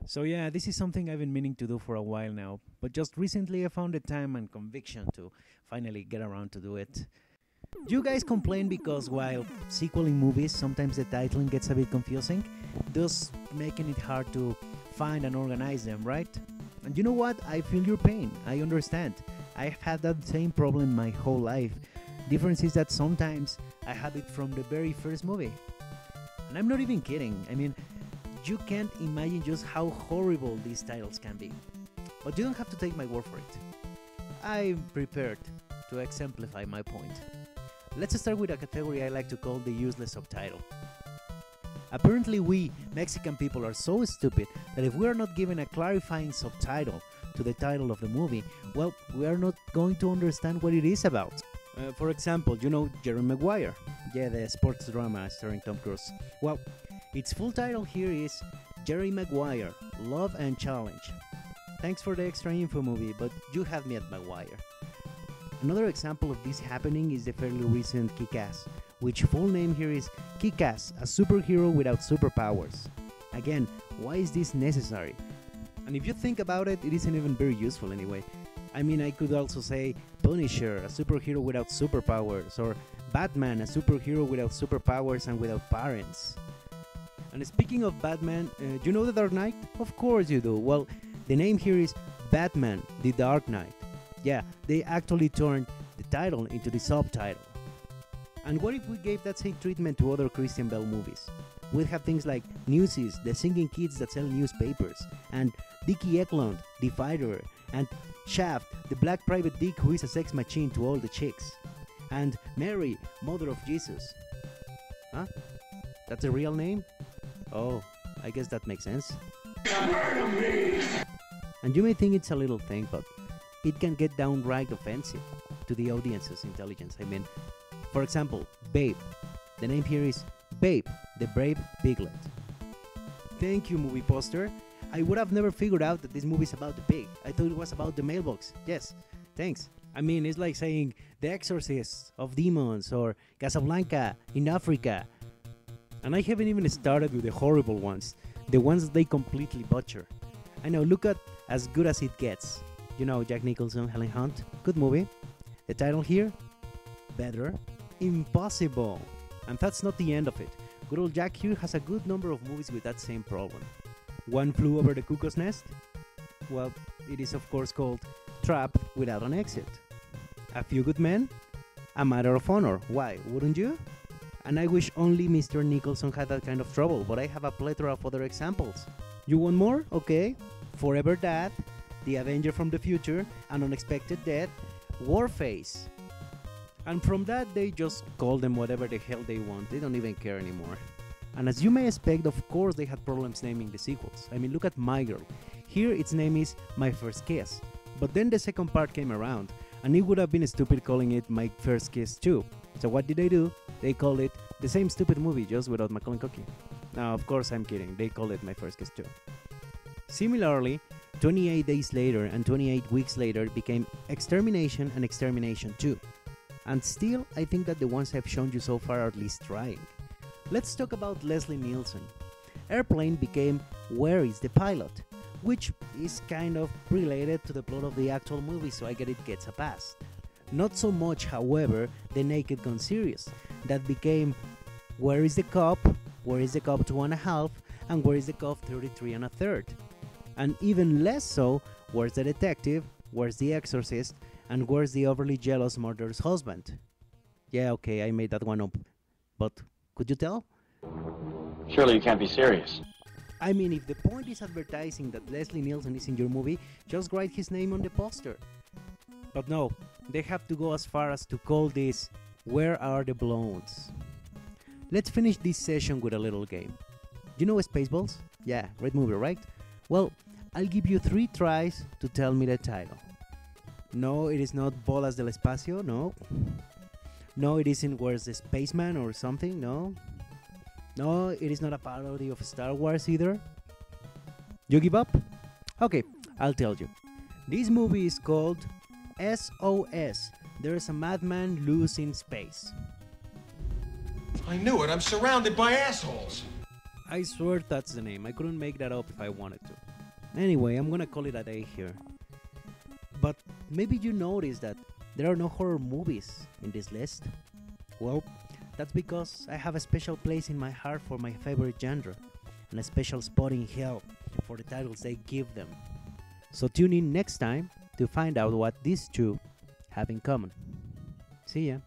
So yeah, this is something I've been meaning to do for a while now, but just recently I found the time and conviction to finally get around to do it. You guys complain because while sequeling movies, sometimes the titling gets a bit confusing, thus making it hard to find and organize them, right? And you know what? I feel your pain. I understand. I've had that same problem my whole life. Difference is that sometimes I have it from the very first movie. And I'm not even kidding. I mean, you can't imagine just how horrible these titles can be. But you don't have to take my word for it. I'm prepared to exemplify my point. Let's start with a category I like to call the useless subtitle. Apparently we, Mexican people, are so stupid that if we are not given a clarifying subtitle to the title of the movie, well, we are not going to understand what it is about. For example, you know Jerry Maguire? Yeah, the sports drama starring Tom Cruise. Well, its full title here is Jerry Maguire, Love and Challenge. Thanks for the extra info, movie, but you had me at Maguire. Another example of this happening is the fairly recent Kick-Ass, which full name here is Kick-Ass, a superhero without superpowers. Again, why is this necessary? And if you think about it, it isn't even very useful anyway. I mean, I could also say Punisher, a superhero without superpowers, or Batman, a superhero without superpowers and without parents. And speaking of Batman, you know The Dark Knight? Of course you do. Well, the name here is Batman, The Dark Knight. Yeah, they actually turned the title into the subtitle. And what if we gave that same treatment to other Christian Bale movies? We'd have things like Newsies, the singing kids that sell newspapers, and Dickie Eklund, the fighter, and Shaft, the black private dick who is a sex machine to all the chicks, and Mary, mother of Jesus. Huh? That's a real name? Oh, I guess that makes sense. And you may think it's a little thing, but it can get downright offensive to the audience's intelligence. I mean, for example, Babe. The name here is Babe, the Brave Piglet. Thank you, movie poster. I would have never figured out that this movie is about the pig. I thought it was about the mailbox. Yes, thanks. I mean, it's like saying The Exorcist of Demons or Casablanca in Africa. And I haven't even started with the horrible ones, the ones that they completely butcher. I know, look at As Good As It Gets. You know, Jack Nicholson, Helen Hunt. Good movie. The title here? Better? Impossible. And that's not the end of it. Good old Jack here has a good number of movies with that same problem. One Flew Over the Cuckoo's Nest? Well, it is of course called Trapped Without an Exit. A Few Good Men? A Matter of Honor. Why, wouldn't you? And I wish only Mr. Nicholson had that kind of trouble, but I have a plethora of other examples. You want more? Okay. Forever Dad, The Avenger from the Future, An Unexpected Death, Warface. And from that they just call them whatever the hell they want, they don't even care anymore. And as you may expect, of course they had problems naming the sequels. I mean, look at My Girl. Here its name is My First Kiss. But then the second part came around, and it would have been stupid calling it My First Kiss too. So what did they do? They called it the same stupid movie, just without Macaulay Culkin. Now, of course I'm kidding, they called it My First Kiss too. Similarly, 28 Days Later and 28 Weeks Later became Extermination and Extermination 2. And still, I think that the ones I've shown you so far are at least trying. Let's talk about Leslie Nielsen. Airplane became Where is the Pilot, which is kind of related to the plot of the actual movie, so I get it gets a pass. Not so much, however, The Naked Gun series, that became Where is the Cop, Where is the Cop 2.5, and Where is the Cop 33 1/3. And even less so, Where's the Detective, Where's the Exorcist, and Where's the Overly Jealous Murderer's Husband. Yeah, okay, I made that one up, but could you tell? Surely you can't be serious. I mean, if the point is advertising that Leslie Nielsen is in your movie, just write his name on the poster. But no, they have to go as far as to call this Where Are the Blondes? Let's finish this session with a little game. You know Spaceballs? Yeah, great movie, right? Well, I'll give you 3 tries to tell me the title. No, it is not Bolas del Espacio, no. No, it isn't Where's the Spaceman or something, no. No, it is not a parody of Star Wars either. You give up? Okay, I'll tell you. This movie is called SOS. There's a madman loose in space. I knew it. I'm surrounded by assholes. I swear that's the name. I couldn't make that up if I wanted to. Anyway, I'm gonna call it a day here. But maybe you noticed that there are no horror movies in this list. Well, that's because I have a special place in my heart for my favorite genre, and a special spot in hell for the titles they give them. So tune in next time to find out what these two have in common. See ya!